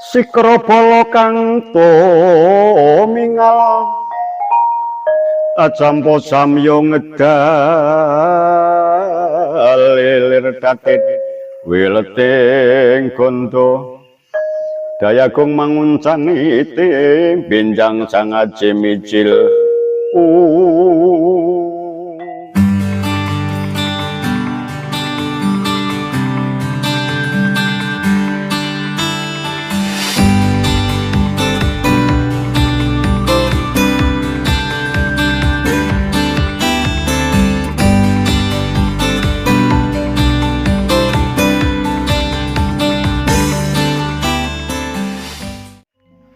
Sikropolo kang tumingal acampo samyo ngedal lilir datit wileting gondo dayagung manguncang iti benjang sangat cemicil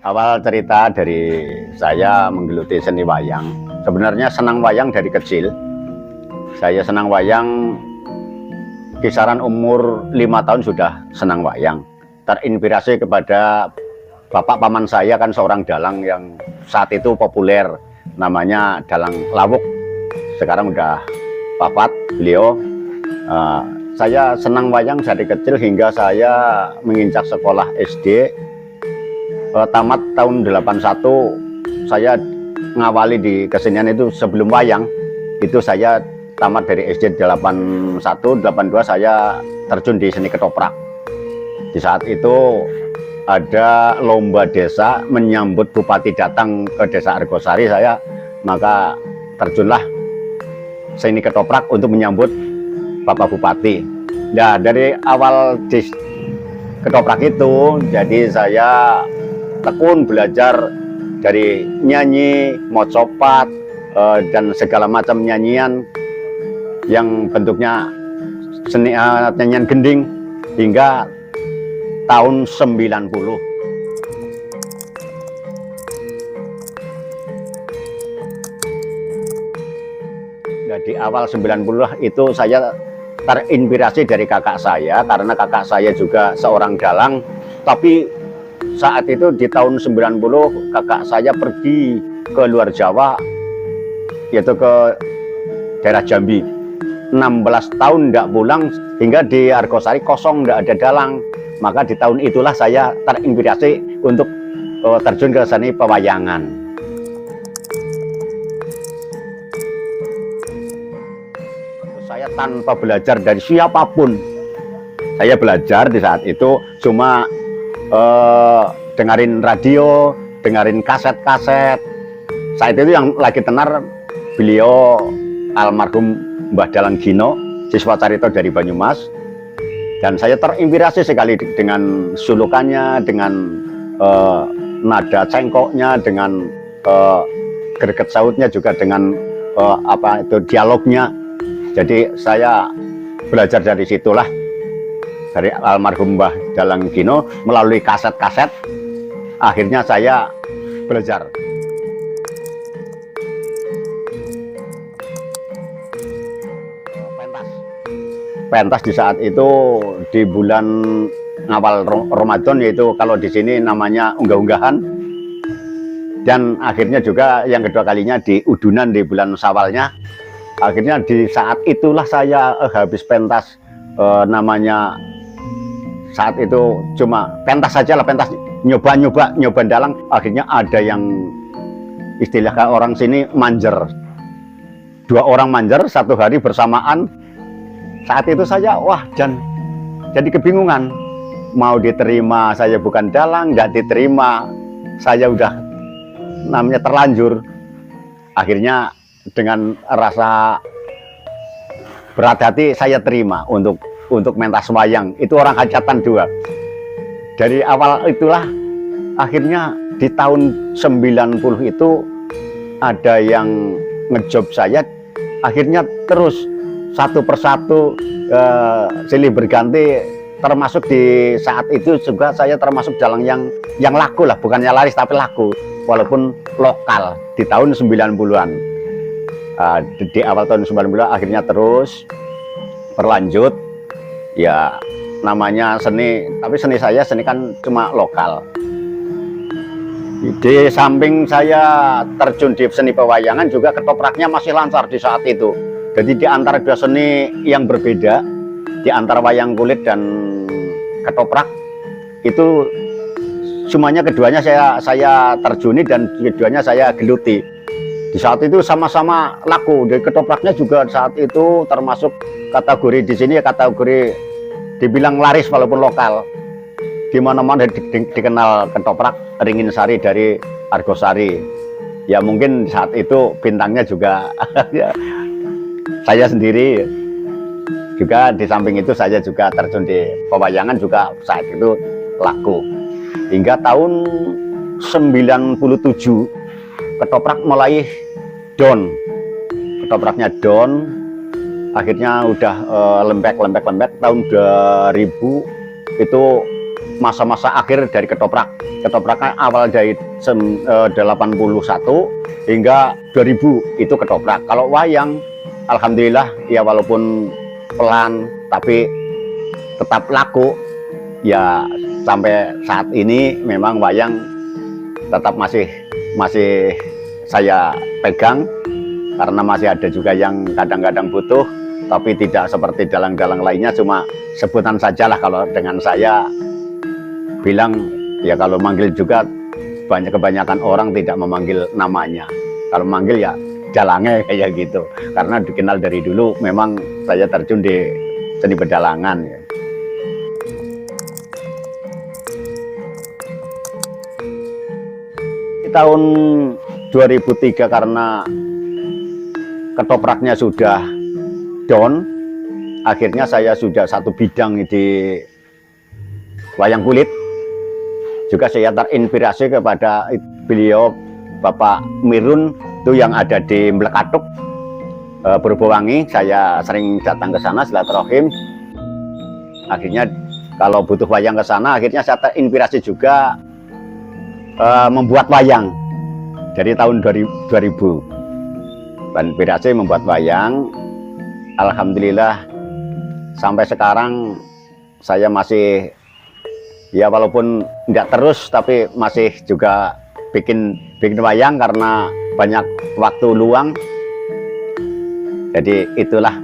Awal cerita dari saya menggeluti seni wayang. Sebenarnya senang wayang dari kecil. Saya senang wayang kisaran umur 5 tahun sudah senang wayang. Terinspirasi kepada bapak paman saya kan seorang dalang yang saat itu populer. Namanya Dalang Lawuk. Sekarang udah wafat beliau. Saya senang wayang dari kecil hingga saya menginjak sekolah SD. Tamat tahun 81 saya ngawali di kesenian itu sebelum wayang. Itu saya tamat dari SD 81, 82 saya terjun di seni ketoprak. Di saat itu ada lomba desa menyambut bupati datang ke desa Argosari, saya maka terjunlah seni ketoprak untuk menyambut Bapak Bupati. Nah, dari awal di ketoprak itu jadi saya tekun belajar dari nyanyi, mocopat, dan segala macam nyanyian yang bentuknya seni nyanyian gending hingga tahun 90. Nah, di awal 90 itu saya terinspirasi dari kakak saya karena kakak saya juga seorang dalang, tapi saat itu di tahun 90 kakak saya pergi ke luar Jawa, yaitu ke daerah Jambi. 16 tahun tidak pulang hingga di Argosari kosong, tidak ada dalang. Maka di tahun itulah saya terinspirasi untuk terjun ke seni pewayangan. Saya tanpa belajar dari siapapun. Saya belajar di saat itu cuma dengerin radio, dengerin kaset-kaset. Saat itu yang lagi tenar beliau almarhum Mbah Dalang Gino, siswa carita dari Banyumas. Dan saya terinspirasi sekali dengan sulukannya, dengan nada cengkoknya, dengan greget sautnya, juga dengan dialognya. Jadi saya belajar dari situlah, dari almarhum Mbah Dalang Gino melalui kaset-kaset. Akhirnya saya belajar. Pentas di saat itu di bulan awal Ramadan, yaitu kalau di sini namanya unggah-unggahan. Dan akhirnya juga yang kedua kalinya di udunan di bulan Syawalnya. Akhirnya di saat itulah saya habis pentas, namanya saat itu cuma pentas saja lah, pentas nyoba dalang. Akhirnya ada yang istilah orang sini manjer, 2 orang manjer satu hari bersamaan. Saat itu saya dan jadi kebingungan, mau diterima saya bukan dalang, nggak diterima saya udah namanya terlanjur. Akhirnya dengan rasa berat hati saya terima untuk mentas wayang. Itu orang hajatan 2. Dari awal itulah akhirnya di tahun 90 itu ada yang ngejob saya. Akhirnya terus satu persatu silih berganti, termasuk di saat itu juga saya termasuk dalang yang laku lah, bukannya laris tapi laku walaupun lokal di tahun 90-an. Di awal tahun 90 akhirnya terus berlanjut. Ya namanya seni, tapi seni saya seni kan cuma lokal. Di samping saya terjun di seni pewayangan, juga ketopraknya masih lancar di saat itu. Jadi di antara 2 seni yang berbeda, di antara wayang kulit dan ketoprak, itu semuanya keduanya saya terjuni dan keduanya saya geluti. Di saat itu sama-sama laku. Dari ketopraknya juga saat itu termasuk kategori di sini kategori dibilang laris walaupun lokal. Di mana-mana dikenal ketoprak Ringin Sari dari Argosari. Ya mungkin saat itu bintangnya juga ya, saya sendiri. Juga di samping itu saya juga terjun di pewayangan juga saat itu laku. Hingga tahun 97 ketoprak mulai down. Ketopraknya down. Akhirnya udah lembek. Tahun 2000 itu masa-masa akhir dari ketoprak. Ketopraknya awal dari 81 hingga 2000 itu ketoprak. Kalau wayang alhamdulillah ya walaupun pelan tapi tetap laku ya sampai saat ini. Memang wayang tetap masih saya pegang karena masih ada juga yang kadang-kadang butuh, tapi tidak seperti dalang-dalang lainnya, cuma sebutan sajalah. Kalau dengan saya bilang ya kalau manggil juga kebanyakan orang tidak memanggil namanya, kalau manggil ya dalangnya kayak gitu, karena dikenal dari dulu memang saya terjun di seni pedalangan ya. Di tahun 2003 karena ketopraknya sudah down, akhirnya saya sudah satu bidang di wayang kulit. Juga saya terinspirasi kepada beliau Bapak Mirun itu yang ada di Mlekatuk, Purbowangi. Saya sering datang ke sana silaturahim. Akhirnya kalau butuh wayang ke sana, akhirnya saya terinspirasi juga membuat wayang dari tahun 2000. Terinspirasi membuat wayang. Alhamdulillah sampai sekarang saya masih ya walaupun tidak terus tapi masih juga bikin wayang karena banyak waktu luang. Jadi itulah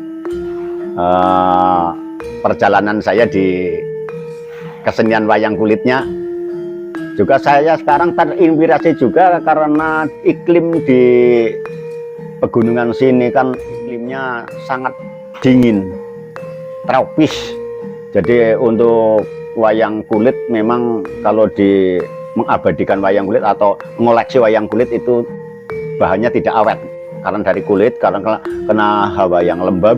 perjalanan saya di kesenian wayang kulitnya. Juga saya sekarang terinspirasi juga karena iklim di pegunungan sini kan iklimnya sangat dingin, tropis. Jadi untuk wayang kulit memang kalau di mengabadikan wayang kulit atau mengoleksi wayang kulit itu bahannya tidak awet karena dari kulit, karena kena hawa yang lembab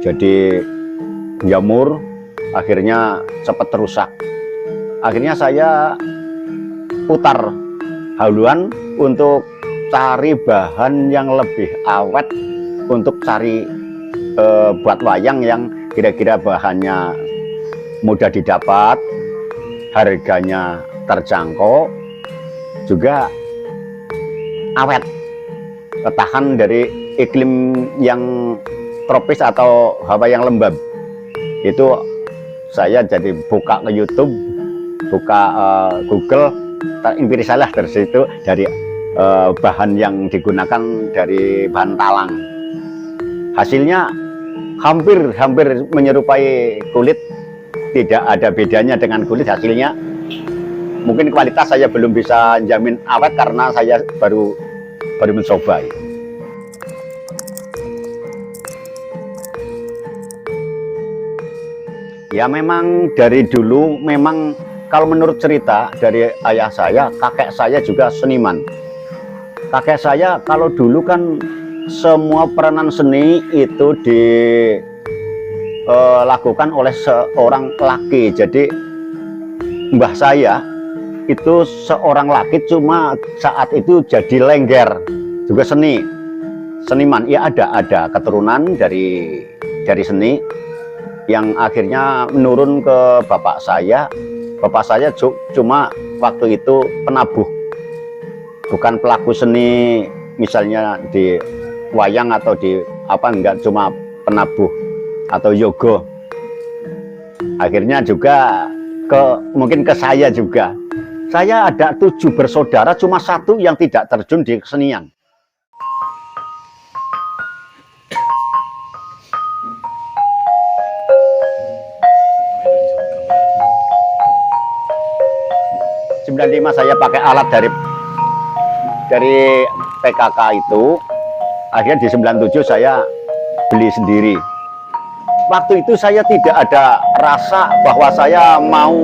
jadi jamur, akhirnya cepat rusak. Akhirnya saya putar haluan untuk cari bahan yang lebih awet, untuk cari buat wayang yang kira-kira bahannya mudah didapat, harganya terjangkau, juga awet, ketahan dari iklim yang tropis atau hawa yang lembab. Itu saya jadi buka ke YouTube, buka Google, terinspirasi lah dari situ, dari bahan yang digunakan dari bahan talang. Hasilnya hampir menyerupai kulit, tidak ada bedanya dengan kulit hasilnya. Mungkin kualitas saya belum bisa jamin awet karena saya baru mencoba. Ya memang dari dulu, memang kalau menurut cerita dari ayah saya, kakek saya juga seniman. Kakek saya kalau dulu kan semua peranan seni itu dilakukan oleh seorang laki. Jadi mbah saya itu seorang laki, cuma saat itu jadi lengger, juga seniman. Ya ada keturunan dari seni yang akhirnya menurun ke bapak saya. Bapak saya cuma waktu itu penabuh, bukan pelaku seni misalnya di wayang atau di apa, enggak, cuma penabuh atau yogo. Akhirnya juga mungkin ke saya juga. Saya ada 7 bersaudara, cuma 1 yang tidak terjun di kesenian. 95 saya pakai alat dari PKK itu. Akhirnya di 97 saya beli sendiri. Waktu itu saya tidak ada rasa bahwa saya mau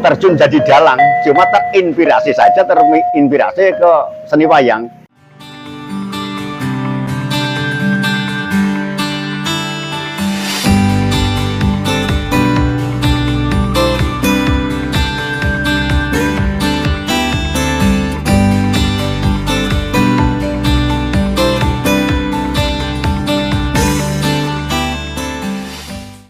terjun jadi dalang, cuma terinspirasi saja, terinspirasi ke seni wayang.